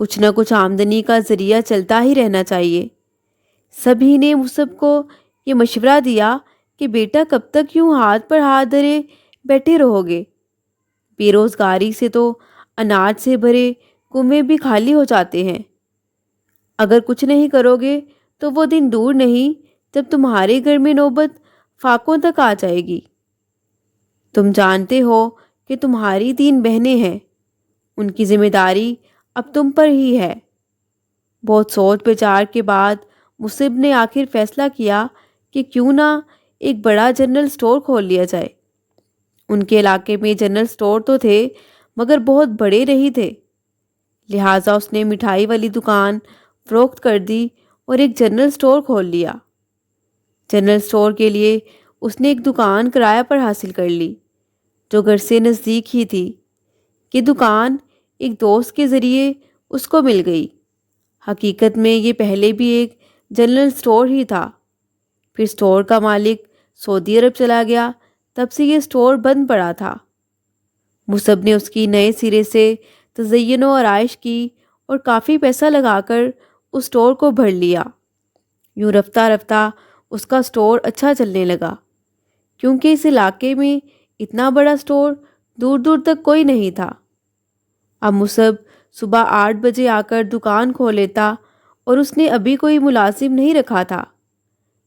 کچھ نہ کچھ آمدنی کا ذریعہ چلتا ہی رہنا چاہیے۔ سبھی نے مصعب کو یہ مشورہ دیا کہ بیٹا کب تک یوں ہاتھ پر ہاتھ دھرے بیٹھے رہو گے؟ بے روزگاری سے تو اناج سے بھرے کنویں بھی خالی ہو جاتے ہیں۔ اگر کچھ نہیں کرو گے تو وہ دن دور نہیں جب تمہارے گھر میں نوبت فاقوں تک آ جائے گی۔ تم جانتے ہو کہ تمہاری 3 بہنیں ہیں، ان کی ذمہ داری اب تم پر ہی ہے۔ بہت سوچ بچار کے بعد مصعب نے آخر فیصلہ کیا کہ کیوں نہ ایک بڑا جنرل سٹور کھول لیا جائے۔ ان کے علاقے میں جنرل سٹور تو تھے مگر بہت بڑے نہیں تھے، لہٰذا اس نے مٹھائی والی دکان فروخت کر دی اور ایک جنرل سٹور کھول لیا۔ جنرل سٹور کے لیے اس نے ایک دکان کرایہ پر حاصل کر لی جو گھر سے نزدیک ہی تھی۔ یہ دکان ایک دوست کے ذریعے اس کو مل گئی۔ حقیقت میں یہ پہلے بھی ایک جنرل سٹور ہی تھا، پھر سٹور کا مالک سعودی عرب چلا گیا، تب سے یہ سٹور بند پڑا تھا۔ مصعب نے اس کی نئے سرے سے تزئین و آرائش کی اور کافی پیسہ لگا کر اس سٹور کو بھر لیا۔ یوں رفتہ رفتہ اس کا سٹور اچھا چلنے لگا، کیونکہ اس علاقے میں اتنا بڑا سٹور دور دور تک کوئی نہیں تھا۔ اب مصعب صبح 8 بجے آ کر دکان کھول لیتا اور اس نے ابھی کوئی ملازم نہیں رکھا تھا،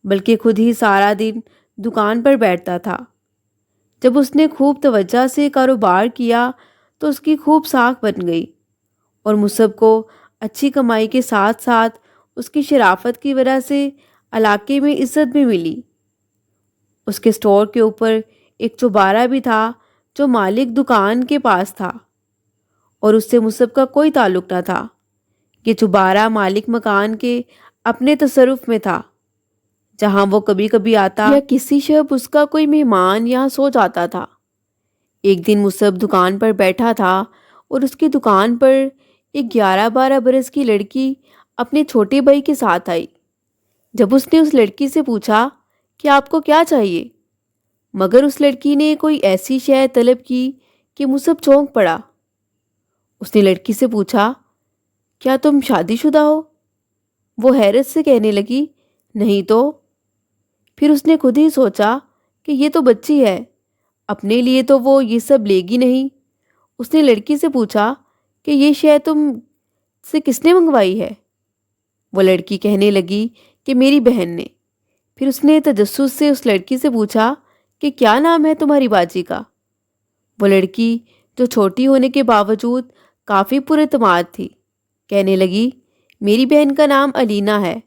بلکہ خود ہی سارا دن دکان پر بیٹھتا تھا۔ جب اس نے خوب توجہ سے کاروبار کیا تو اس کی خوب ساکھ بن گئی اور مصعب کو اچھی کمائی کے ساتھ ساتھ اس کی شرافت کی وجہ سے علاقے میں عزت بھی ملی۔ اس کے سٹور کے اوپر ایک چوبارہ بھی تھا جو مالک دکان کے پاس تھا اور اس سے مصعب کا کوئی تعلق نہ تھا۔ یہ چوبارہ مالک مکان کے اپنے تصرف میں تھا، جہاں وہ کبھی کبھی آتا یا کسی شب اس کا کوئی مہمان یہاں سو جاتا تھا۔ ایک دن مصعب دکان پر بیٹھا تھا اور اس کی دکان پر ایک 11-12 برس کی لڑکی اپنے چھوٹے بھائی کے ساتھ آئی۔ جب اس نے اس لڑکی سے پوچھا کہ آپ کو کیا چاہیے، مگر اس لڑکی نے کوئی ایسی شے طلب کی کہ مصعب چونک پڑا۔ اس نے لڑکی سے پوچھا، کیا تم شادی شدہ ہو؟ وہ حیرت سے کہنے لگی، نہیں تو۔ پھر اس نے خود ہی سوچا کہ یہ تو بچی ہے، اپنے لیے تو وہ یہ سب لے گی نہیں۔ اس نے لڑکی سے پوچھا کہ یہ شے تم سے کس نے منگوائی ہے؟ وہ لڑکی کہنے لگی کہ میری بہن نے۔ پھر اس نے تجسس سے اس لڑکی سے پوچھا کہ کیا نام ہے تمہاری باجی کا؟ وہ لڑکی جو چھوٹی ہونے کے باوجود کافی پر اعتماد تھی کہنے لگی، میری بہن کا نام علینا ہے۔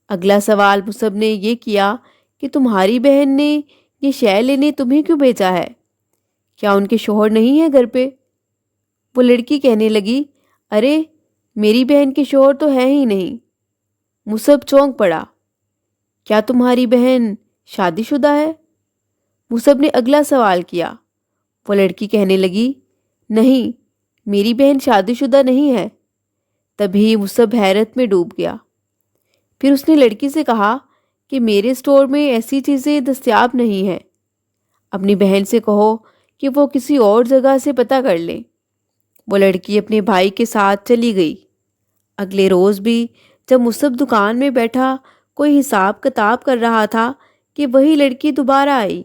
اگلا سوال مصعب نے یہ کیا کہ تمہاری بہن نے یہ شے لینے تمہیں کیوں بھیجا ہے؟ کیا ان کے شوہر نہیں ہے گھر پہ؟ وہ لڑکی کہنے لگی، ارے میری بہن کے شوہر تو ہے ہی نہیں۔ مصعب چونک پڑا، کیا تمہاری بہن شادی شدہ ہے؟ مصعب نے اگلا سوال کیا۔ وہ لڑکی کہنے لگی، نہیں میری بہن شادی شدہ نہیں ہے۔ تبھی مصعب حیرت میں ڈوب گیا۔ پھر اس نے لڑکی سے کہا کہ میرے سٹور میں ایسی چیزیں دستیاب نہیں ہیں، اپنی بہن سے کہو کہ وہ کسی اور جگہ سے پتہ کر لیں۔ وہ لڑکی اپنے بھائی کے ساتھ چلی گئی۔ اگلے روز بھی جب مصعب دکان میں بیٹھا کوئی حساب کتاب کر رہا تھا کہ وہی لڑکی دوبارہ آئی،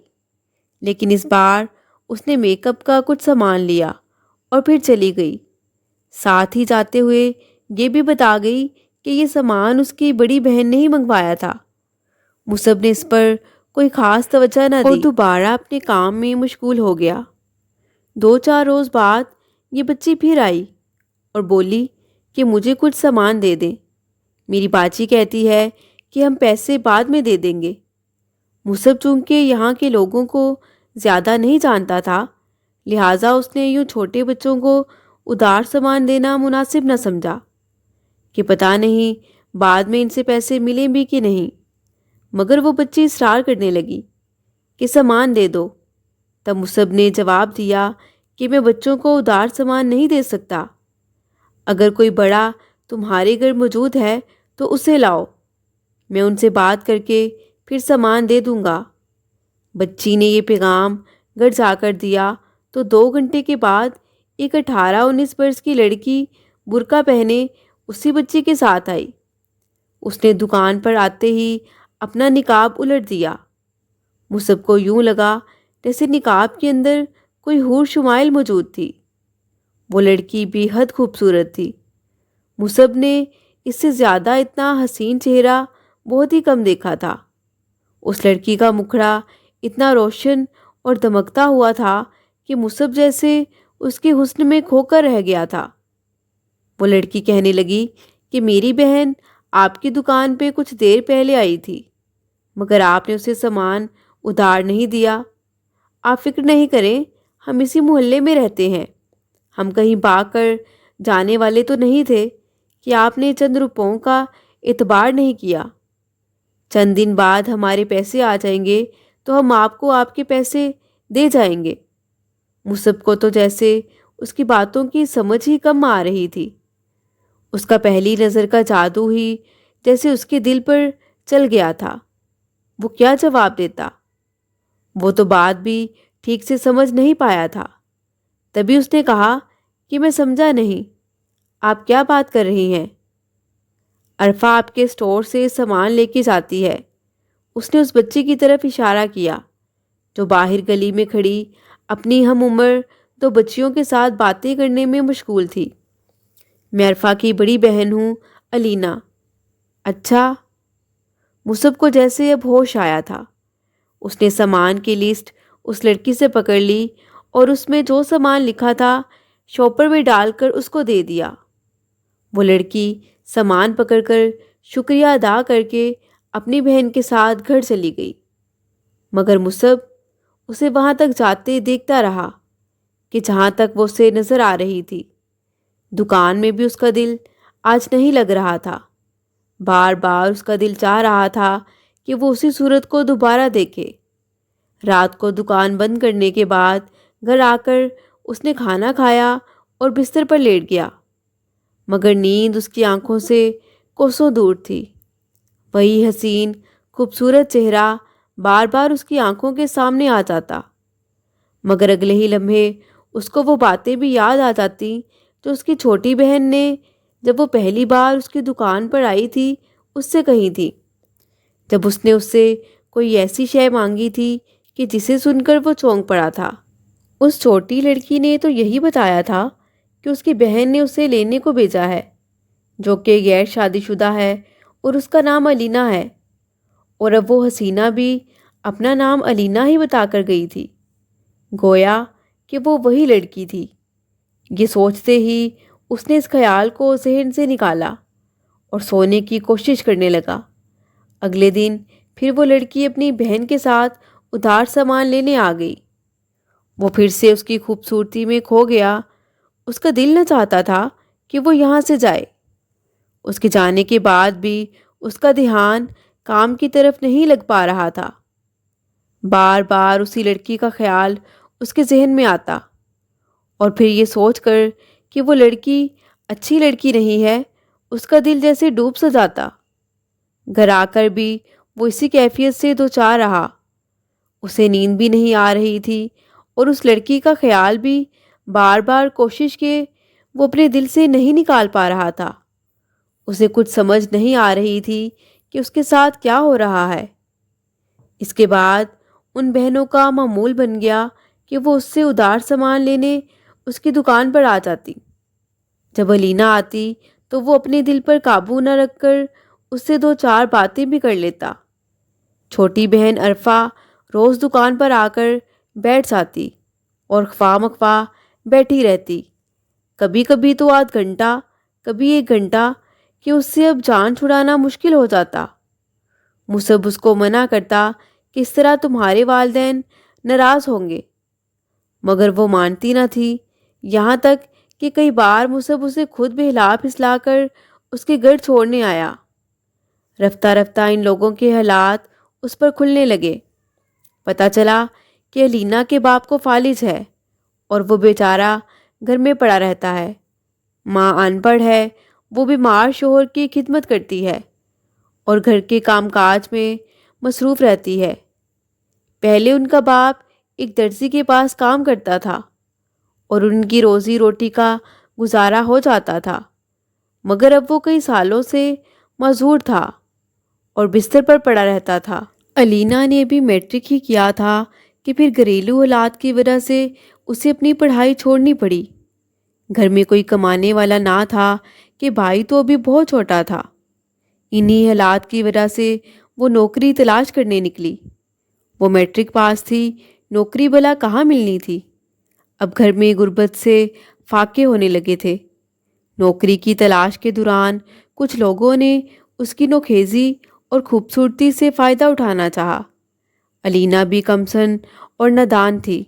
لیکن اس بار اس نے میک اپ کا کچھ سامان لیا اور پھر چلی گئی۔ ساتھ ہی جاتے ہوئے یہ بھی بتا گئی کہ یہ سامان اس کی بڑی بہن نے ہی منگوایا تھا۔ مصعب نے اس پر کوئی خاص توجہ نہ دی اور دوبارہ اپنے کام میں مشغول ہو گیا۔ 2-4 روز بعد یہ بچی پھر آئی اور بولی کہ مجھے کچھ سامان دے دیں، میری باجی کہتی ہے کہ ہم پیسے بعد میں دے دیں گے۔ مصعب چونکہ یہاں کے لوگوں کو زیادہ نہیں جانتا تھا، لہٰذا اس نے یوں چھوٹے بچوں کو ادھار سامان دینا مناسب نہ سمجھا کہ پتہ نہیں بعد میں ان سے پیسے ملیں بھی کہ نہیں۔ مگر وہ بچی اصرار کرنے لگی کہ سامان دے دو۔ تب مصعب نے جواب دیا کہ میں بچوں کو ادھار سامان نہیں دے سکتا، اگر کوئی بڑا تمہارے گھر موجود ہے تو اسے لاؤ، میں ان سے بات کر کے پھر سامان دے دوں گا۔ بچی نے یہ پیغام گھر جا کر دیا تو 2 گھنٹے کے بعد ایک 18-19 برس کی لڑکی برقع پہنے اسی بچی کے ساتھ آئی۔ اس نے دکان پر آتے ہی اپنا نقاب الٹ دیا۔ مصعب کو یوں لگا جیسے نقاب کے اندر کوئی حور شمائل موجود تھی۔ وہ لڑکی بے حد خوبصورت تھی۔ مصعب نے اس سے زیادہ اتنا حسین چہرہ بہت ہی کم دیکھا تھا۔ اس لڑکی کا مکھڑا اتنا روشن اور دمکتا ہوا تھا کہ مصعب جیسے اس کے حسن میں کھو کر رہ گیا تھا۔ وہ لڑکی کہنے لگی کہ میری بہن آپ کی دکان پہ کچھ دیر پہلے آئی تھی، مگر آپ نے اسے سامان ادھار نہیں دیا۔ آپ فکر نہیں کریں، ہم اسی محلے میں رہتے ہیں، ہم کہیں بھاگ کر جانے والے تو نہیں تھے کہ آپ نے چند روپوں کا اعتبار نہیں کیا۔ چند دن بعد ہمارے پیسے آ جائیں گے تو ہم آپ کو آپ کے پیسے دے جائیں گے۔ مصعب کو تو جیسے اس کی باتوں کی سمجھ ہی کم آ رہی تھی۔ اس کا پہلی نظر کا جادو ہی جیسے اس کے دل پر چل گیا تھا۔ وہ کیا جواب دیتا؟ وہ تو بات بھی ٹھیک سے سمجھ نہیں پایا تھا۔ تبھی اس نے کہا کہ میں سمجھا نہیں، آپ کیا بات کر رہی ہیں؟ عرفہ آپ کے اسٹور سے سامان لے کے جاتی ہے۔ اس نے اس بچی کی طرف اشارہ کیا جو باہر گلی میں کھڑی اپنی ہم عمر دو بچیوں کے ساتھ باتیں کرنے میں مشغول تھی۔ میں عرفہ کی بڑی بہن ہوں، علینا۔ اچھا؟ مصعب کو جیسے اب ہوش آیا تھا۔ اس نے سامان کی لسٹ اس لڑکی سے پکڑ لی اور اس میں جو سامان لکھا تھا شاپر میں ڈال کر اس کو دے دیا۔ وہ لڑکی سامان پکڑ کر شکریہ ادا کر کے اپنی بہن کے ساتھ گھر چلی گئی، مگر مصعب اسے وہاں تک جاتے دیکھتا رہا کہ جہاں تک وہ اسے نظر آ رہی تھی۔ دکان میں بھی اس کا دل آج نہیں لگ رہا تھا۔ بار بار اس کا دل چاہ رہا تھا کہ وہ اسی صورت کو دوبارہ دیکھے۔ رات کو دکان بند کرنے کے بعد گھر آ کر اس نے کھانا کھایا اور بستر پر لیٹ گیا، مگر نیند اس کی آنکھوں سے کوسوں دور تھی۔ وہی حسین خوبصورت چہرہ بار بار اس کی آنکھوں کے سامنے آ جاتا، مگر اگلے ہی لمحے اس کو وہ باتیں بھی یاد آ جاتی جو اس کی چھوٹی بہن نے جب وہ پہلی بار اس کی دکان پر آئی تھی اس سے کہی تھی، جب اس نے اس سے کوئی ایسی شے مانگی تھی کہ جسے سن کر وہ چونک پڑا تھا۔ اس چھوٹی لڑکی نے تو یہی بتایا تھا کہ اس کی بہن نے اسے لینے کو بھیجا ہے، جو کہ غیر شادی شدہ ہے اور اس کا نام علینا ہے، اور اب وہ حسینہ بھی اپنا نام علینا ہی بتا کر گئی تھی، گویا کہ وہ وہی لڑکی تھی۔ یہ سوچتے ہی اس نے اس خیال کو ذہن سے نکالا اور سونے کی کوشش کرنے لگا۔ اگلے دن پھر وہ لڑکی اپنی بہن کے ساتھ ادھار سامان لینے آ گئی۔ وہ پھر سے اس کی خوبصورتی میں کھو گیا۔ اس کا دل نہ چاہتا تھا کہ وہ یہاں سے جائے۔ اس کے جانے کے بعد بھی اس کا دھیان کام کی طرف نہیں لگ پا رہا تھا۔ بار بار اسی لڑکی کا خیال اس کے ذہن میں آتا، اور پھر یہ سوچ کر کہ وہ لڑکی اچھی لڑکی نہیں ہے اس کا دل جیسے ڈوب سا جاتا۔ گھر آ کر بھی وہ اسی کیفیت سے دوچار رہا۔ اسے نیند بھی نہیں آ رہی تھی اور اس لڑکی کا خیال بھی بار بار کوشش کے وہ اپنے دل سے نہیں نکال پا رہا تھا۔ اسے کچھ سمجھ نہیں آ رہی تھی کہ اس کے ساتھ کیا ہو رہا ہے۔ اس کے بعد ان بہنوں کا معمول بن گیا کہ وہ اس سے ادھار سامان لینے اس کی دکان پر آ جاتی۔ جب علینا آتی تو وہ اپنے دل پر قابو نہ رکھ کر اس سے دو چار باتیں بھی کر لیتا۔ چھوٹی بہن عرفہ روز دکان پر آ کر بیٹھ جاتی اور خواہ مخواہ بیٹھی رہتی، کبھی کبھی تو آدھ گھنٹہ، کبھی 1 گھنٹہ، کہ اس سے اب جان چھڑانا مشکل ہو جاتا۔ مصعب اس کو منع کرتا کہ اس طرح تمہارے والدین ناراض ہوں گے، مگر وہ مانتی نہ تھی، یہاں تک کہ کئی بار مصعب اسے خود بہلا پھسلا کر اس کے گھر چھوڑنے آیا۔ رفتہ رفتہ ان لوگوں کے حالات اس پر کھلنے لگے۔ پتہ چلا کہ علینا کے باپ کو فالج ہے اور وہ بیچارہ گھر میں پڑا رہتا ہے۔ ماں ان پڑھ ہے، وہ بیمار شوہر کی خدمت کرتی ہے اور گھر کے کام کاج میں مصروف رہتی ہے۔ پہلے ان کا باپ ایک درزی کے پاس کام کرتا تھا اور ان کی روزی روٹی کا گزارا ہو جاتا تھا، مگر اب وہ کئی سالوں سے معذور تھا اور بستر پر پڑا رہتا تھا۔ علینا نے ابھی میٹرک ہی کیا تھا کہ پھر گھریلو حالات کی وجہ سے اسے اپنی پڑھائی چھوڑنی پڑی۔ گھر میں کوئی کمانے والا نہ تھا کہ بھائی تو ابھی بہت چھوٹا تھا۔ انہی حالات کی وجہ سے وہ نوکری تلاش کرنے نکلی۔ وہ میٹرک پاس تھی، نوکری بھلا کہاں ملنی تھی۔ اب گھر میں غربت سے فاقے ہونے لگے تھے۔ نوکری کی تلاش کے دوران کچھ لوگوں نے اس کی نوخیزی اور خوبصورتی سے فائدہ اٹھانا چاہا۔ علینا بھی کمسن اور نادان تھی۔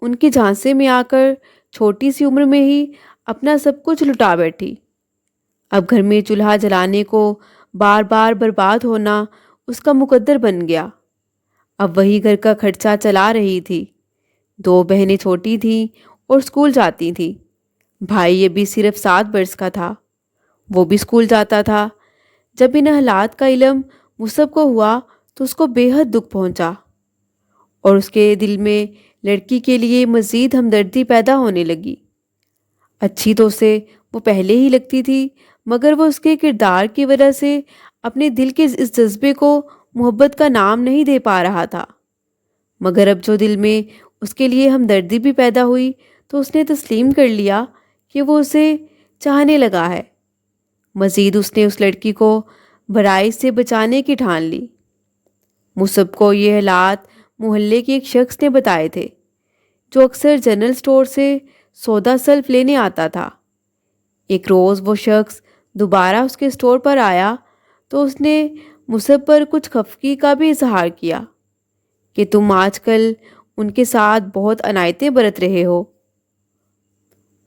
ان کے جھانسے میں آ کر چھوٹی سی عمر میں ہی اپنا سب کچھ لٹا بیٹھی۔ اب گھر میں چولہا جلانے کو بار بار برباد ہونا اس کا مقدر بن گیا۔ اب وہی گھر کا خرچہ چلا رہی تھی۔ 2 بہنیں چھوٹی تھیں اور اسکول جاتی تھیں۔ بھائی ابھی صرف 7 برس کا تھا، وہ بھی اسکول جاتا تھا۔ جب ان حالات کا علم مصعب کو ہوا تو اس کو بے حد دکھ پہنچا اور اس کے دل میں لڑکی کے لیے مزید ہمدردی پیدا ہونے لگی۔ اچھی تو اسے وہ پہلے ہی لگتی تھی، مگر وہ اس کے کردار کی وجہ سے اپنے دل کے اس جذبے کو محبت کا نام نہیں دے پا رہا تھا۔ مگر اب جو دل میں اس کے لیے ہمدردی بھی پیدا ہوئی تو اس نے تسلیم کر لیا کہ وہ اسے چاہنے لگا ہے۔ مزید اس نے اس لڑکی کو برائی سے بچانے کی ٹھان لی۔ مصعب کو یہ حالات محلے کے ایک شخص نے بتائے تھے جو اکثر جنرل سٹور سے سودا سلف لینے آتا تھا۔ ایک روز وہ شخص دوبارہ اس کے سٹور پر آیا تو اس نے مصعب پر کچھ خفگی کا بھی اظہار کیا کہ تم آج کل ان کے ساتھ بہت عنایتیں برت رہے ہو،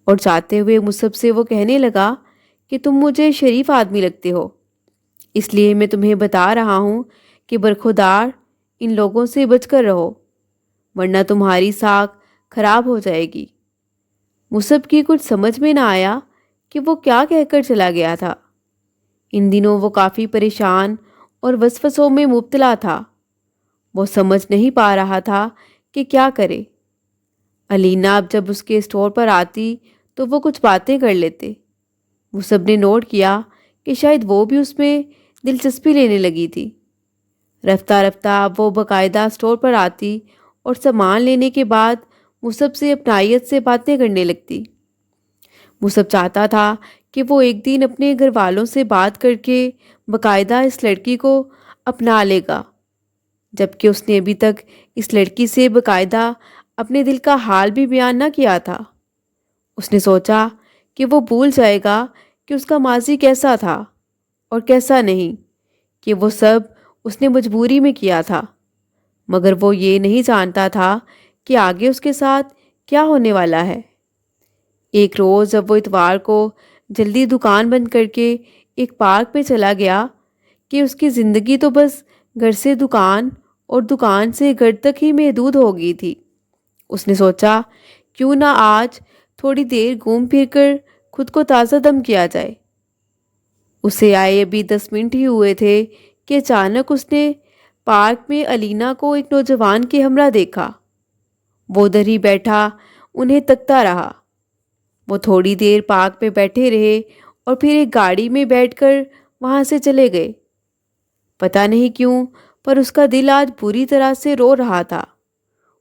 اور جاتے ہوئے مصعب سے وہ کہنے لگا کہ تم مجھے شریف آدمی لگتے ہو، اس لیے میں تمہیں بتا رہا ہوں کہ برخودار ان لوگوں سے بچ کر رہو، ورنہ تمہاری ساکھ خراب ہو جائے گی۔ مصعب کی کچھ سمجھ میں نہ آیا کہ وہ کیا کہہ کر چلا گیا تھا۔ ان دنوں وہ کافی پریشان اور وسوسوں میں مبتلا تھا۔ وہ سمجھ نہیں پا رہا تھا کہ کیا کرے۔ علینا اب جب اس کے اسٹور پر آتی تو وہ کچھ باتیں کر لیتے۔ مصعب نے نوٹ کیا کہ شاید وہ بھی اس میں دلچسپی لینے لگی تھی۔ رفتہ رفتہ اب وہ باقاعدہ اسٹور پر آتی اور سامان لینے کے بعد مصعب سے اپنائیت سے باتیں کرنے لگتی۔ مصعب چاہتا تھا کہ وہ ایک دن اپنے گھر والوں سے بات کر کے باقاعدہ اس لڑکی کو اپنا لے گا، جبکہ اس نے ابھی تک اس لڑکی سے باقاعدہ اپنے دل کا حال بھی بیان نہ کیا تھا۔ اس نے سوچا کہ وہ بھول جائے گا کہ اس کا ماضی کیسا تھا اور کیسا نہیں، کہ وہ سب اس نے مجبوری میں کیا تھا، مگر وہ یہ نہیں جانتا تھا کہ آگے اس کے ساتھ کیا ہونے والا ہے۔ ایک روز جب وہ اتوار کو جلدی دکان بند کر کے ایک پارک میں چلا گیا کہ اس کی زندگی تو بس گھر سے دکان اور دکان سے گھر تک ہی محدود ہو گئی تھی۔ اس نے سوچا کیوں نہ آج تھوڑی دیر گھوم پھر کر خود کو تازہ دم کیا جائے۔ اسے آئے ابھی 10 منٹ ہی ہوئے تھے کہ اچانک اس نے پارک میں علینا کو ایک نوجوان کے ہمراہ دیکھا۔ وہ ادھر ہی بیٹھا انہیں تکتا رہا۔ وہ تھوڑی دیر پارک میں بیٹھے رہے اور پھر ایک گاڑی میں بیٹھ کر وہاں سے چلے گئے۔ پتہ نہیں کیوں پر اس کا دل آج بری طرح سے رو رہا تھا۔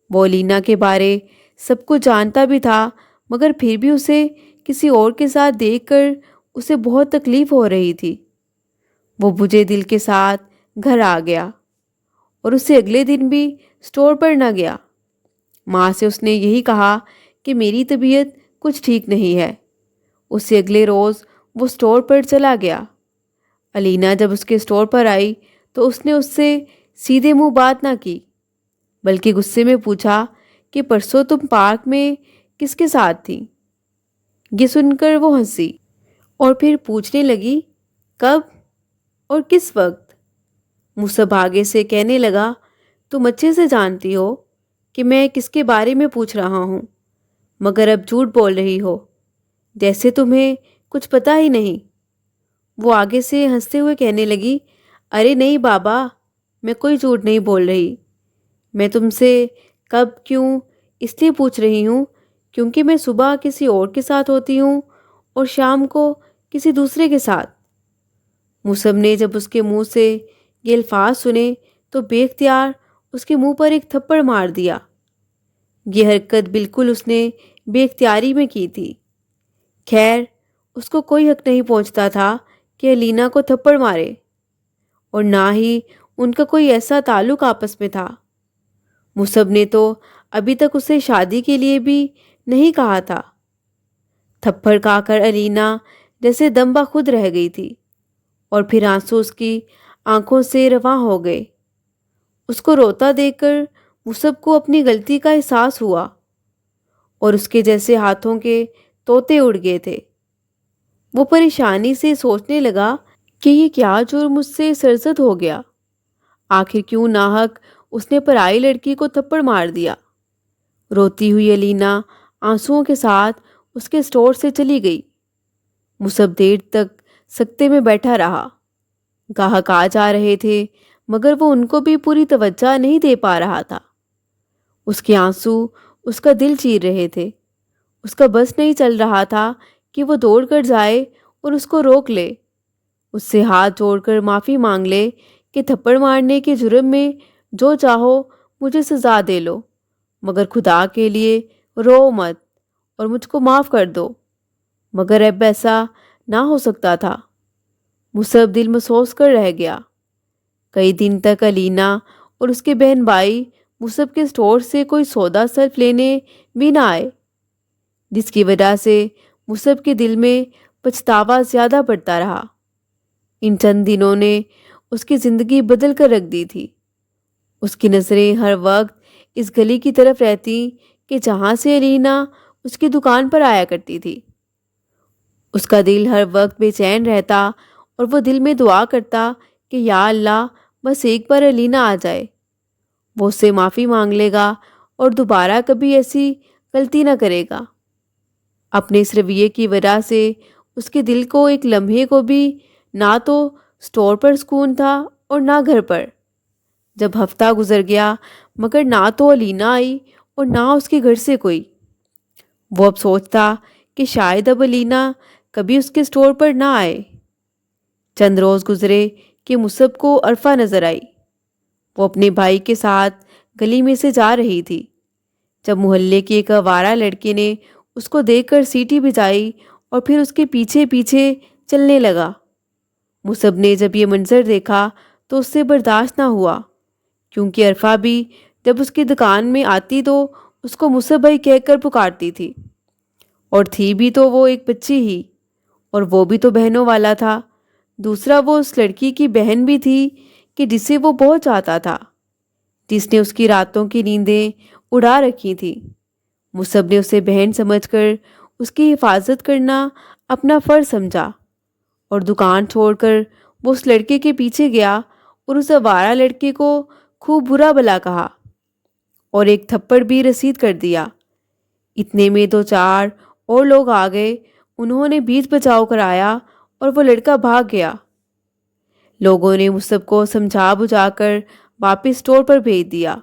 وہ علینا کے بارے سب کچھ جانتا بھی تھا، مگر پھر بھی اسے کسی اور کے ساتھ دیکھ کر اسے بہت تکلیف ہو رہی تھی۔ وہ بجھے دل کے ساتھ گھر آ گیا اور اسے اگلے دن بھی سٹور پر نہ گیا۔ ماں سے اس نے یہی کہا کہ میری طبیعت کچھ ٹھیک نہیں ہے۔ اسے اگلے روز وہ سٹور پر چلا گیا۔ علینا جب اس کے سٹور پر آئی تو اس نے اس سے سیدھے منہ بات نہ کی، بلکہ غصے میں پوچھا کہ پرسوں تم پارک میں کس کے ساتھ تھی؟ یہ سن کر وہ ہنسی اور پھر پوچھنے لگی کب اور کس وقت؟ مصعب آگے سے کہنے لگا تم اچھے سے جانتی ہو کہ میں کس کے بارے میں پوچھ رہا ہوں، مگر اب جھوٹ بول رہی ہو جیسے تمہیں کچھ پتہ ہی نہیں۔ وہ آگے سے ہنستے ہوئے کہنے لگی ارے نہیں بابا، میں کوئی جھوٹ نہیں بول رہی۔ میں تم سے کب کیوں اس لیے پوچھ رہی ہوں کیونکہ میں صبح کسی اور کے ساتھ ہوتی ہوں اور شام کو کسی دوسرے کے ساتھ۔ مصعب نے جب اس کے منہ سے یہ الفاظ سنے تو بے اختیار اس کے منہ پر ایک تھپڑ مار دیا۔ یہ حرکت بالکل اس نے بے اختیاری میں کی تھی۔ خیر، اس کو کوئی حق نہیں پہنچتا تھا کہ الینا کو تھپڑ مارے، اور نہ ہی ان کا کوئی ایسا تعلق آپس میں تھا۔ مصعب نے تو ابھی تک اسے شادی کے لیے بھی نہیں کہا تھا۔ تھپڑ کھا کر الینا جیسے دم بخود رہ گئی تھی، اور پھر آنسو اس کی آنکھوں سے رواں ہو گئے۔ اس کو روتا دیکھ کر مصعب کو اپنی غلطی کا احساس ہوا، اور اس کے جیسے ہاتھوں کے طوطے اڑ گئے تھے۔ وہ پریشانی سے سوچنے لگا کہ یہ کیا جرم مجھ سے سرزد ہو گیا؟ آخر کیوں ناحق اس نے پرائی لڑکی کو تھپڑ مار دیا؟ روتی ہوئی الینا آنسوؤں کے ساتھ اس کے اسٹور سے چلی گئی۔ مصعب دیر تک سکتے میں بیٹھا رہا۔ گاہک آ جا رہے تھے، مگر وہ ان کو بھی پوری توجہ نہیں دے پا رہا تھا۔ اس کے آنسو اس کا دل چیر رہے تھے۔ اس کا بس نہیں چل رہا تھا کہ وہ دوڑ کر جائے اور اس کو روک لے، اس سے ہاتھ جوڑ کر معافی مانگ لے کہ تھپڑ مارنے کے جرم میں جو چاہو مجھے سزا دے لو، مگر خدا کے لیے رو مت اور مجھ کو معاف کر دو۔ مگر اب ایسا نہ ہو سکتا تھا۔ مصعب دل محسوس کر رہ گیا۔ کئی دن تک الینا اور اس کے بہن بھائی مصعب کے اسٹور سے کوئی سودا صرف لینے بھی نہ آئے، جس کی وجہ سے مصعب کے دل میں پچھتاوا زیادہ بڑھتا رہا۔ ان چند دنوں نے اس کی زندگی بدل کر رکھ دی تھی۔ اس کی نظریں ہر وقت اس گلی کی طرف رہتی کہ جہاں سے الینا اس کی دکان پر آیا کرتی تھی۔ اس کا دل ہر وقت بے چین رہتا، اور وہ دل میں دعا کرتا کہ یا اللہ، بس ایک بار الینا آ جائے۔ وہ اس سے معافی مانگ لے گا اور دوبارہ کبھی ایسی غلطی نہ کرے گا۔ اپنے اس رویے کی وجہ سے اس کے دل کو ایک لمحے کو بھی نہ تو اسٹور پر سکون تھا اور نہ گھر پر۔ جب ہفتہ گزر گیا مگر نہ تو الینا آئی اور نہ اس کے گھر سے کوئی۔ وہ اب سوچتا کہ شاید اب الینا کبھی اس کے اسٹور پر نہ آئے۔ چند روز گزرے کہ مصعب کو عرفہ نظر آئی۔ وہ اپنے بھائی کے ساتھ گلی میں سے جا رہی تھی جب محلے کے ایک آوارہ لڑکے نے اس کو دیکھ کر سیٹی بجائی اور پھر اس کے پیچھے پیچھے چلنے لگا۔ مصعب نے جب یہ منظر دیکھا تو اس سے برداشت نہ ہوا، کیونکہ عرفہ بھی جب اس کی دکان میں آتی تو اس کو مصعب بھائی کہہ کر پکارتی تھی، اور تھی بھی تو وہ ایک بچی ہی، اور وہ بھی تو بہنوں والا تھا۔ دوسرا وہ اس لڑکی کی بہن بھی تھی کہ جسے وہ بہت چاہتا تھا، جس نے اس کی راتوں کی نیندیں اڑا رکھی تھی۔ مصعب نے اسے بہن سمجھ کر اس کی حفاظت کرنا اپنا فرض سمجھا، اور دکان چھوڑ کر وہ اس لڑکے کے پیچھے گیا اور اس آوارہ لڑکے کو خوب برا بھلا کہا اور ایک تھپڑ بھی رسید کر دیا۔ اتنے میں دو چار اور لوگ آ گئے، انہوں نے بیچ بچاؤ کرایا اور وہ لڑکا بھاگ گیا۔ لوگوں نے مصعب کو سمجھا بجھا کر واپس اسٹور پر بھیج دیا۔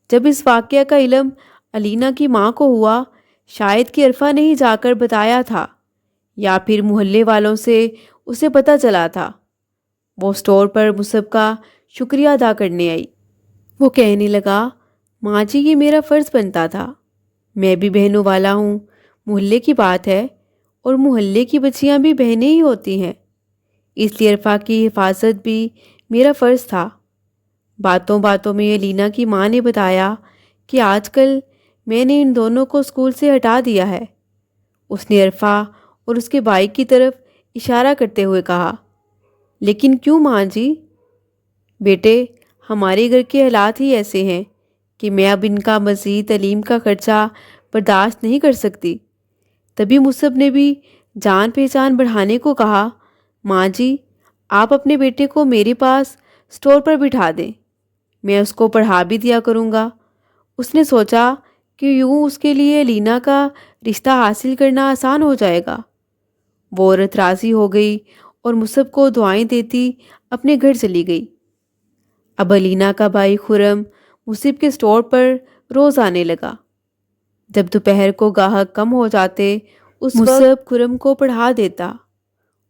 جب اس واقعہ کا علم الینا کی ماں کو ہوا، شاید کہ عرفہ نے ہی جا کر بتایا تھا یا پھر محلے والوں سے اسے پتہ چلا تھا، وہ اسٹور پر مصعب کا شکریہ ادا کرنے آئی۔ وہ کہنے لگا، ماں جی، یہ میرا فرض بنتا تھا، میں بھی بہنوں والا ہوں، محلے کی بات ہے، اور محلے کی بچیاں بھی بہنیں ہی ہوتی ہیں، اس لیے عرفہ کی حفاظت بھی میرا فرض تھا۔ باتوں باتوں میں الینا کی ماں نے بتایا کہ آج کل میں نے ان دونوں کو اسکول سے ہٹا دیا ہے۔ اس نے عرفہ اور اس کے بھائی کی طرف اشارہ کرتے ہوئے کہا، لیکن کیوں ماں جی؟ بیٹے، ہمارے گھر کے حالات ہی ایسے ہیں کہ میں اب ان کا مزید تعلیم کا خرچہ برداشت نہیں کر سکتی۔ تبھی مصعب نے بھی جان پہچان بڑھانے کو کہا، ماں جی، آپ اپنے بیٹے کو میرے پاس اسٹور پر بٹھا دیں، میں اس کو پڑھا بھی دیا کروں گا۔ اس نے سوچا کہ یوں اس کے لیے الینا کا رشتہ حاصل کرنا آسان ہو جائے گا۔ وہ عورت راضی ہو گئی اور مصعب کو دعائیں دیتی اپنے گھر چلی گئی۔ اب الینا کا بھائی خرم مصعب کے اسٹور پر روز آنے لگا۔ جب دوپہر کو گاہک کم ہو جاتے، اس وقت خرم کو پڑھا دیتا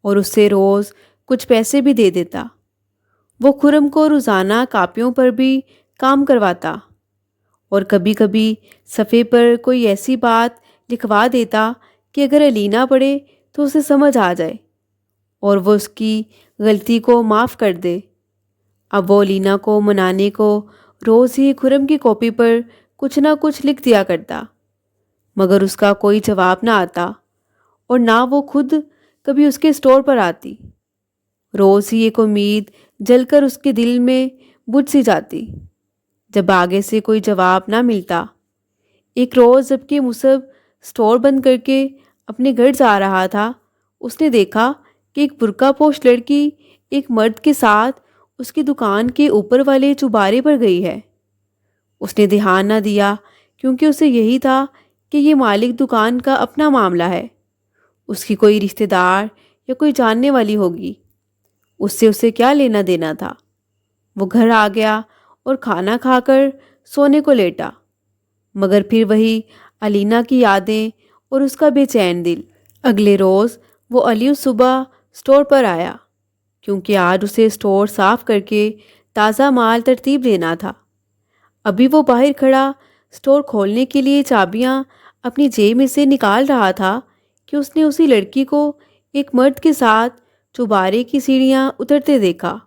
اور اس سے روز کچھ پیسے بھی دے دیتا۔ وہ خرم کو روزانہ کاپیوں پر بھی کام کرواتا اور کبھی کبھی صفحے پر کوئی ایسی بات لکھوا دیتا کہ اگر الینا پڑھے تو اسے سمجھ آ جائے اور وہ اس کی غلطی کو معاف کر دے۔ اب وہ الینا کو منانے کو روز ہی خرم کی کاپی پر کچھ نہ کچھ لکھ دیا کرتا، مگر اس کا کوئی جواب نہ آتا اور نہ وہ خود کبھی اس کے اسٹور پر آتی۔ روز ہی ایک امید جل کر اس کے دل میں بجھ سی جاتی جب آگے سے کوئی جواب نہ ملتا۔ ایک روز جب کہ مصعب اسٹور بند کر کے اپنے گھر جا رہا تھا، اس نے دیکھا کہ ایک برقع پوش لڑکی ایک مرد کے ساتھ اس کی دکان کے اوپر والے چوبارے پر گئی ہے۔ اس نے دھیان نہ دیا کیونکہ اسے یہی تھا کہ یہ مالک دکان کا اپنا معاملہ ہے، اس کی کوئی رشتہ دار یا کوئی جاننے والی ہوگی، اس سے اسے کیا لینا دینا تھا۔ وہ گھر آ گیا اور کھانا کھا کر سونے کو لیٹا، مگر پھر وہی الینا کی یادیں اور اس کا بے چین دل۔ اگلے روز وہ الیوس صبح اسٹور پر آیا کیونکہ آج اسے اسٹور صاف کر کے تازہ مال ترتیب دینا تھا۔ ابھی وہ باہر کھڑا اسٹور کھولنے کے لیے چابیاں اپنی جیب میں سے نکال رہا تھا کہ اس نے اسی لڑکی کو ایک مرد کے ساتھ چوبارے کی سیڑھیاں اترتے دیکھا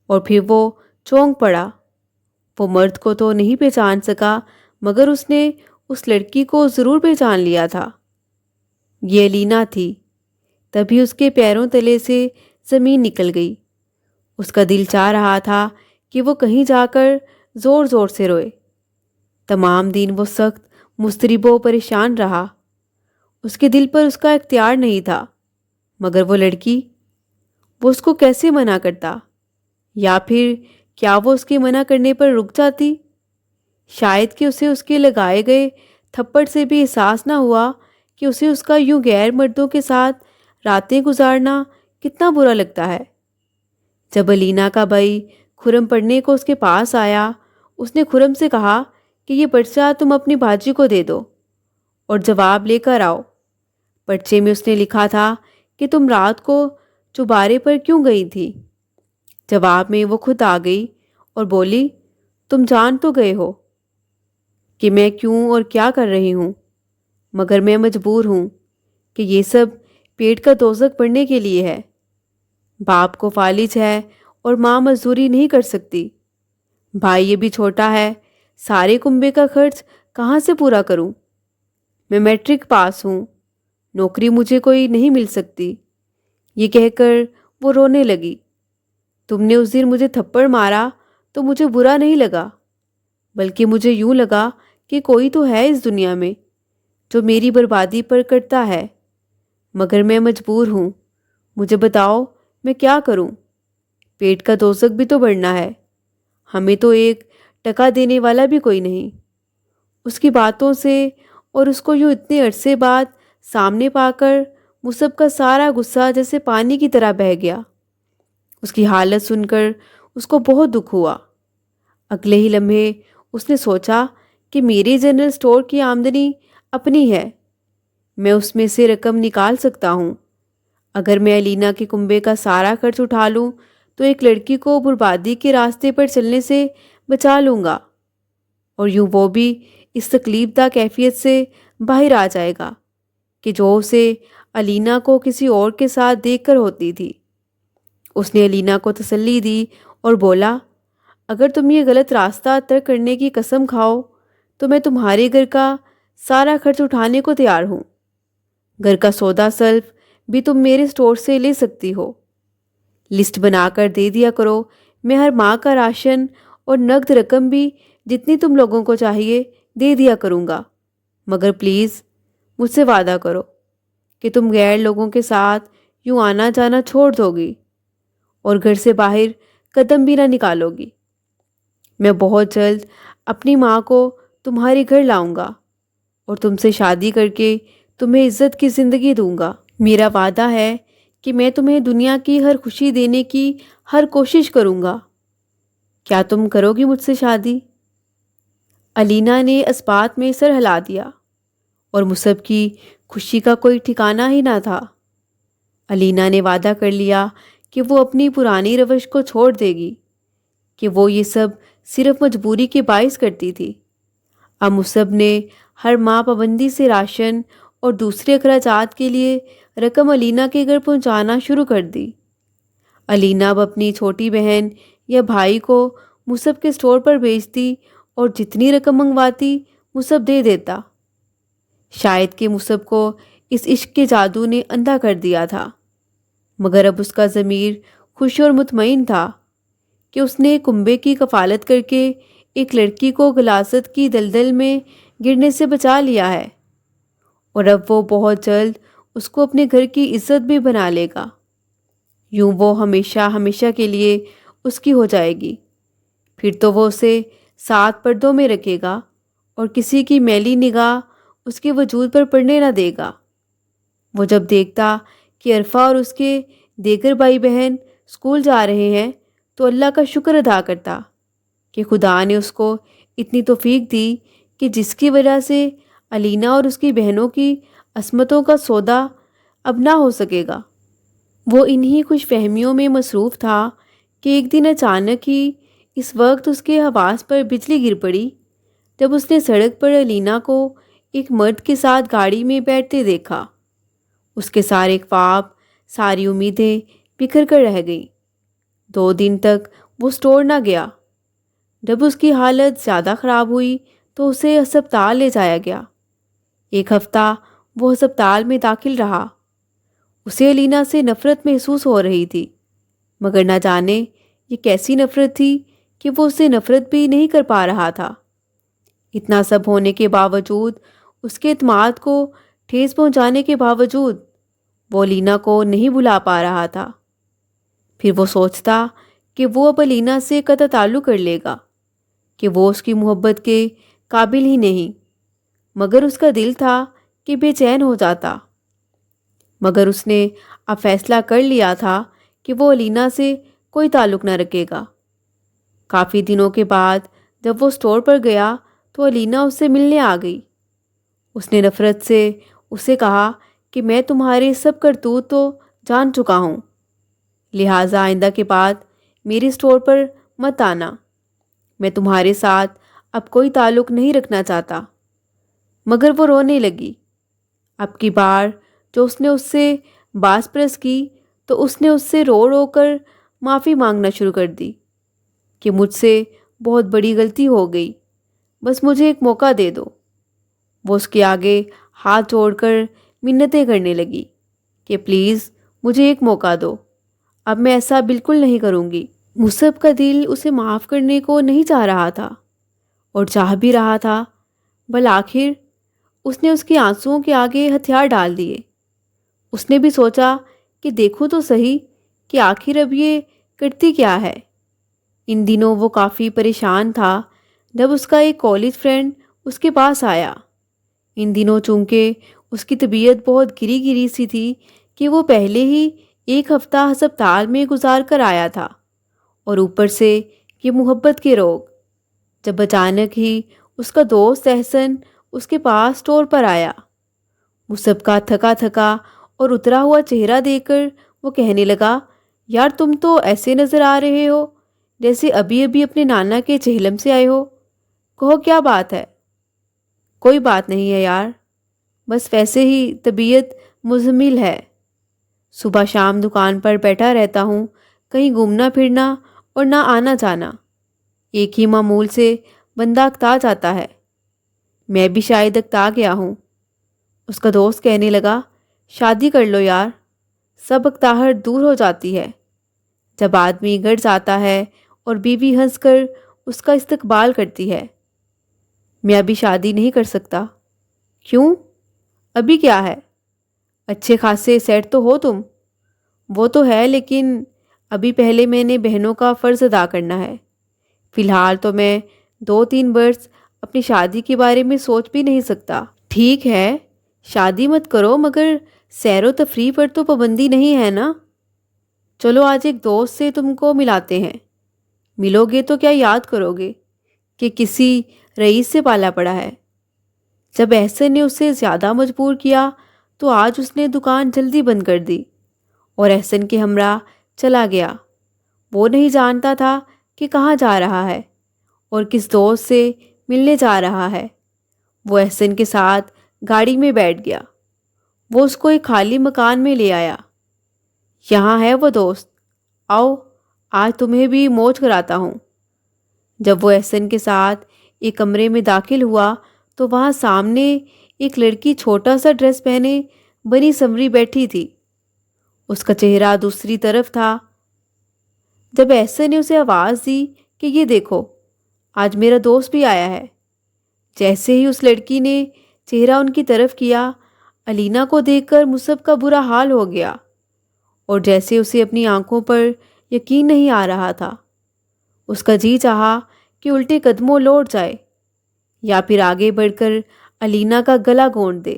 اور پھر وہ چونک پڑا۔ وہ مرد کو تو نہیں پہچان سکا مگر اس نے اس لڑکی کو ضرور پہچان لیا تھا۔ یہ الینا تھی۔ تبھی اس کے پیروں تلے سے زمین نکل گئی۔ اس کا دل چاہ رہا تھا کہ وہ کہیں جا کر زور زور سے روئے۔ تمام دن وہ سخت مضطرب و پریشان رہا۔ اس کے دل پر اس کا اختیار نہیں تھا، مگر وہ لڑکی، وہ اس کو کیسے منع کرتا؟ یا پھر کیا وہ اس کے منع کرنے پر رک جاتی؟ شاید کہ اسے اس کے لگائے گئے تھپڑ سے بھی احساس نہ ہوا کہ اسے اس کا یوں غیر مردوں کے ساتھ راتیں گزارنا کتنا برا لگتا ہے۔ جب الینا کا بھائی خرم پڑھنے کو اس کے پاس آیا، اس نے خرم سے کہا کہ یہ پرچہ تم اپنی باجی کو دے دو اور جواب لے کر آؤ۔ پرچے میں اس نے لکھا تھا کہ تم رات کو چوبارے پر کیوں گئی تھی؟ جواب میں وہ خود آ گئی اور بولی، تم جان تو گئے ہو کہ میں کیوں اور کیا کر رہی ہوں، مگر میں مجبور ہوں کہ یہ سب پیٹ کا دوزخ بڑھنے کے لیے ہے۔ باپ کو فالج ہے اور ماں مزدوری نہیں کر سکتی، بھائی یہ بھی چھوٹا ہے، سارے کنبے کا خرچ کہاں سے پورا کروں؟ میں میٹرک پاس ہوں، نوکری مجھے کوئی نہیں مل سکتی۔ یہ کہہ کر وہ رونے لگی۔ تم نے اس دن مجھے تھپڑ مارا تو مجھے برا نہیں لگا، بلکہ مجھے یوں لگا کہ کوئی تو ہے اس دنیا میں جو میری بربادی پر کرتا ہے، مگر میں مجبور ہوں۔ مجھے بتاؤ میں کیا کروں؟ پیٹ کا دوزخ بھی تو بڑھنا ہے، ہمیں تو ایک ٹکا دینے والا بھی کوئی نہیں۔ اس کی باتوں سے اور اس کو یوں اتنے عرصے بعد سامنے پا کر مصعب کا سارا غصہ جیسے پانی کی طرح بہہ گیا۔ اس کی حالت سن کر اس کو بہت دکھ ہوا۔ اگلے ہی لمحے اس نے سوچا کہ میری جنرل اسٹور کی آمدنی اپنی ہے، میں اس میں سے رقم نکال سکتا ہوں۔ اگر میں الینا کے کنبے کا سارا خرچ اٹھا لوں تو ایک لڑکی کو بربادی کے راستے پر چلنے سے بچا لوں گا، اور یوں وہ بھی اس تکلیف دہ کیفیت سے باہر آ جائے گا کہ جو اسے الینا کو کسی اور کے ساتھ دیکھ کر ہوتی تھی۔ اس نے الینا کو تسلی دی اور بولا، اگر تم یہ غلط راستہ ترک کرنے کی قسم کھاؤ تو میں تمہارے گھر کا سارا خرچ اٹھانے کو تیار ہوں۔ گھر کا سودا سلف بھی تم میرے اسٹور سے لے سکتی ہو۔ لسٹ بنا کر دے دیا کرو، میں ہر ماہ کا راشن اور نقد رقم بھی جتنی تم لوگوں کو چاہیے دے دیا کروں گا، مگر پلیز مجھ سے وعدہ کرو کہ تم غیر لوگوں کے ساتھ یوں آنا جانا چھوڑ دو گی اور گھر سے باہر قدم بھی نہ نکالو گی۔ میں بہت جلد اپنی ماں کو تمہارے گھر لاؤں گا اور تم سے شادی کر کے تمہیں عزت کی زندگی دوں گا۔ میرا وعدہ ہے کہ میں تمہیں دنیا کی ہر خوشی دینے کی ہر کوشش کروں گا۔ کیا تم کرو گی مجھ سے شادی؟ الینا نے اس بات میں سر ہلا دیا اور مصعب کی خوشی کا کوئی ٹھکانہ ہی نہ تھا۔ علینا نے وعدہ کر لیا کہ وہ اپنی پرانی روش کو چھوڑ دے گی، کہ وہ یہ سب صرف مجبوری کے باعث کرتی تھی۔ اب مصعب نے ہر ماہ پابندی سے راشن اور دوسرے اخراجات کے لیے رقم علینا کے گھر پہنچانا شروع کر دی۔ علینا اب اپنی چھوٹی بہن یا بھائی کو مصعب کے اسٹور پر بھیجتی اور جتنی رقم منگواتی مصعب دے دیتا۔ شاید کہ مصعب کو اس عشق کے جادو نے اندھا کر دیا تھا، مگر اب اس کا ضمیر خوش اور مطمئن تھا کہ اس نے کنبے کی کفالت کر کے ایک لڑکی کو غلاظت کی دلدل میں گرنے سے بچا لیا ہے، اور اب وہ بہت جلد اس کو اپنے گھر کی عزت بھی بنا لے گا۔ یوں وہ ہمیشہ ہمیشہ کے لیے اس کی ہو جائے گی۔ پھر تو وہ اسے 7 پردوں میں رکھے گا اور کسی کی میلی نگاہ اس کے وجود پر پڑنے نہ دے گا۔ وہ جب دیکھتا کہ عرفہ اور اس کے دیگر بھائی بہن اسکول جا رہے ہیں تو اللہ کا شکر ادا کرتا کہ خدا نے اس کو اتنی توفیق دی کہ جس کی وجہ سے علینا اور اس کی بہنوں کی عصمتوں کا سودا اب نہ ہو سکے گا۔ وہ انہی خوش فہمیوں میں مصروف تھا کہ ایک دن اچانک ہی اس وقت اس کے حواس پر بجلی گر پڑی جب اس نے سڑک پر علینا کو ایک مرد کے ساتھ گاڑی میں بیٹھتے دیکھا۔ اس کے سارے خواب، ساری امیدیں بکھر کر رہ گئیں۔ 2 دن تک وہ اسٹور نہ گیا۔ جب اس کی حالت زیادہ خراب ہوئی تو اسے ہسپتال لے جایا گیا۔ 1 ہفتہ وہ ہسپتال میں داخل رہا۔ اسے علینا سے نفرت محسوس ہو رہی تھی، مگر نہ جانے یہ کیسی نفرت تھی کہ وہ اسے نفرت بھی نہیں کر پا رہا تھا۔ اتنا سب ہونے کے باوجود، اس کے اعتماد کو ٹھیس پہنچانے کے باوجود، وہ علینا کو نہیں بھلا پا رہا تھا۔ پھر وہ سوچتا کہ وہ اب علینا سے قطع تعلق کر لے گا، کہ وہ اس کی محبت کے قابل ہی نہیں، مگر اس کا دل تھا کہ بے چین ہو جاتا۔ مگر اس نے اب فیصلہ کر لیا تھا کہ وہ علینا سے کوئی تعلق نہ رکھے گا۔ کافی دنوں کے بعد جب وہ اسٹور پر گیا تو علینا اس سے ملنے آ گئی۔ اس نے نفرت سے اسے کہا کہ میں تمہارے سب کرتوت تو جان چکا ہوں، لہٰذا آئندہ کے بعد میرے اسٹور پر مت آنا۔ میں تمہارے ساتھ اب کوئی تعلق نہیں رکھنا چاہتا۔ مگر وہ رونے لگی۔ اب کی بار جو اس نے اس سے باز پرس کی تو اس نے اس سے رو رو کر معافی مانگنا شروع کر دی کہ مجھ سے بہت بڑی غلطی ہو گئی، بس مجھے ایک موقع دے دو۔ وہ اس کے آگے ہاتھ جوڑ کر منتیں کرنے لگی کہ پلیز مجھے ایک موقع دو، اب میں ایسا بالکل نہیں کروں گی۔ مصعب کا دل اسے معاف کرنے کو نہیں چاہ رہا تھا، اور چاہ بھی رہا تھا، بالآخر اس نے اس کے آنسوؤں کے آگے ہتھیار ڈال دیے۔ اس نے بھی سوچا کہ دیکھوں تو صحیح کہ آخر اب یہ کرتی کیا ہے۔ ان دنوں وہ کافی پریشان تھا جب اس کا ایک کالج فرینڈ اس کے پاس آیا۔ ان دنوں چونکہ اس کی طبیعت بہت گری گری سی تھی کہ وہ پہلے ہی 1 ہفتہ ہسپتال میں گزار کر آیا تھا، اور اوپر سے یہ محبت کے روگ۔ جب اچانک ہی اس کا دوست احسن اس کے پاس اسٹور پر آیا، مصعب کا تھکا تھکا اور اترا ہوا چہرہ دیکھ کر وہ کہنے لگا، یار تم تو ایسے نظر آ رہے ہو جیسے ابھی ابھی اپنے نانا کے چہلم سے آئے ہو۔ کہو کیا بات ہے؟ کوئی بات نہیں ہے یار، بس ویسے ہی طبیعت مزمل ہے۔ صبح شام دکان پر بیٹھا رہتا ہوں، کہیں گھومنا پھرنا اور نہ آنا جانا، ایک ہی معمول سے بندہ اکتا جاتا ہے۔ میں بھی شاید اکتا گیا ہوں۔ اس کا دوست کہنے لگا، شادی کر لو یار، سب اکتاہٹ دور ہو جاتی ہے۔ جب آدمی گھر جاتا ہے اور بیوی ہنس کر اس کا استقبال کرتی ہے۔ میں ابھی شادی نہیں کر سکتا۔ کیوں؟ ابھی کیا ہے؟ اچھے خاصے سیٹ تو ہو تم۔ وہ تو ہے، لیکن ابھی پہلے میں نے بہنوں کا فرض ادا کرنا ہے۔ فی الحال تو میں 2-3 برس اپنی شادی کے بارے میں سوچ بھی نہیں سکتا۔ ٹھیک ہے شادی مت کرو، مگر سیر و تفریح پر تو پابندی نہیں ہے نا۔ چلو آج ایک دوست سے تم کو ملاتے ہیں، ملو گے تو کیا یاد کرو گے کہ کسی رئیس سے پالا پڑا ہے۔ جب احسن نے اسے زیادہ مجبور کیا تو آج اس نے دکان جلدی بند کر دی اور احسن کے ہمراہ چلا گیا۔ وہ نہیں جانتا تھا کہ کہاں جا رہا ہے اور کس دوست سے ملنے جا رہا ہے۔ وہ احسن کے ساتھ گاڑی میں بیٹھ گیا۔ وہ اس کو ایک خالی مکان میں لے آیا۔ یہاں ہے وہ دوست، آؤ آج تمہیں بھی موج کراتا ہوں۔ جب وہ احسن کے ساتھ ایک کمرے میں داخل ہوا تو وہاں سامنے ایک لڑکی چھوٹا سا ڈریس پہنے بنی سنوری بیٹھی تھی۔ اس کا چہرہ دوسری طرف تھا۔ جب احسن نے اسے آواز دی کہ یہ دیکھو، آج میرا دوست بھی آیا ہے، جیسے ہی اس لڑکی نے چہرہ ان کی طرف کیا، علینا کو دیکھ کر مصعب کا برا حال ہو گیا اور جیسے اسے اپنی آنکھوں پر یقین نہیں آ رہا تھا۔ اس کا جی چاہا کہ الٹے قدموں لوٹ جائے یا پھر آگے بڑھ کر علینا کا گلا گھونٹ دے۔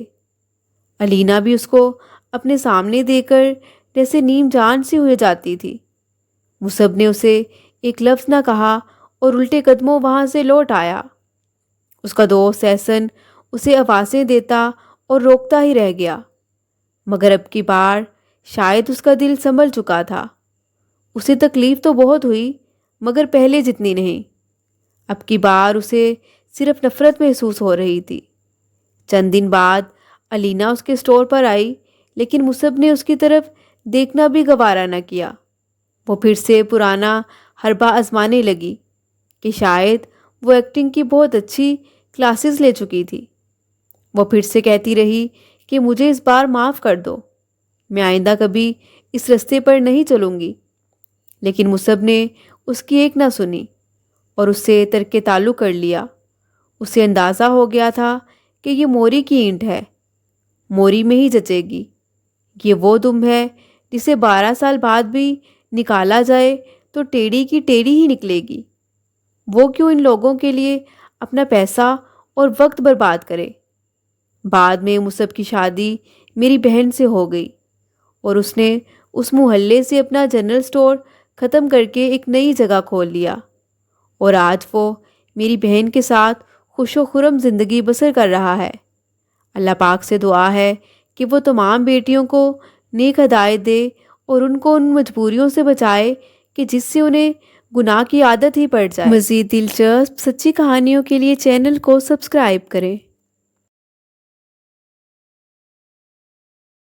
علینا بھی اس کو اپنے سامنے دے کر جیسے نیم جان سی ہو جاتی تھی۔ مصعب نے اسے ایک لفظ نہ کہا اور الٹے قدموں وہاں سے لوٹ آیا۔ اس کا دوست احسن اسے آوازیں دیتا اور روکتا ہی رہ گیا، مگر اب کی بار شاید اس کا دل سنبھل چکا تھا۔ اسے تکلیف تو بہت ہوئی مگر پہلے جتنی نہیں۔ اب کی بار اسے صرف نفرت محسوس ہو رہی تھی۔ چند دن بعد علینا اس کے اسٹور پر آئی، لیکن مصعب نے اس کی طرف دیکھنا بھی گوارا نہ کیا۔ وہ پھر سے پرانا حربہ آزمانے لگی کہ شاید وہ ایکٹنگ کی بہت اچھی کلاسز لے چکی تھی۔ وہ پھر سے کہتی رہی کہ مجھے اس بار معاف کر دو، میں آئندہ کبھی اس رستے پر نہیں چلوں گی۔ لیکن مصعب نے اس کی ایک نہ سنی اور اس سے ترک تعلق کر لیا۔ اسے اندازہ ہو گیا تھا کہ یہ موری کی اینٹ ہے، موری میں ہی جچے گی۔ یہ وہ دم ہے جسے 12 سال بعد بھی نکالا جائے تو ٹیڑھی کی ٹیڑھی ہی نکلے گی۔ وہ کیوں ان لوگوں کے لیے اپنا پیسہ اور وقت برباد کرے؟ بعد میں مصعب کی شادی میری بہن سے ہو گئی اور اس نے اس محلے سے اپنا جنرل سٹور ختم کر کے ایک نئی جگہ کھول لیا اور آج وہ میری بہن کے ساتھ خوش و خرم زندگی بسر کر رہا ہے۔ اللہ پاک سے دعا ہے کہ وہ تمام بیٹیوں کو نیک ہدایت دے اور ان کو ان مجبوریوں سے بچائے کہ جس سے انہیں گناہ کی عادت ہی پڑ جائے۔ مزید دلچسپ سچی کہانیوں کے لیے چینل کو سبسکرائب کریں۔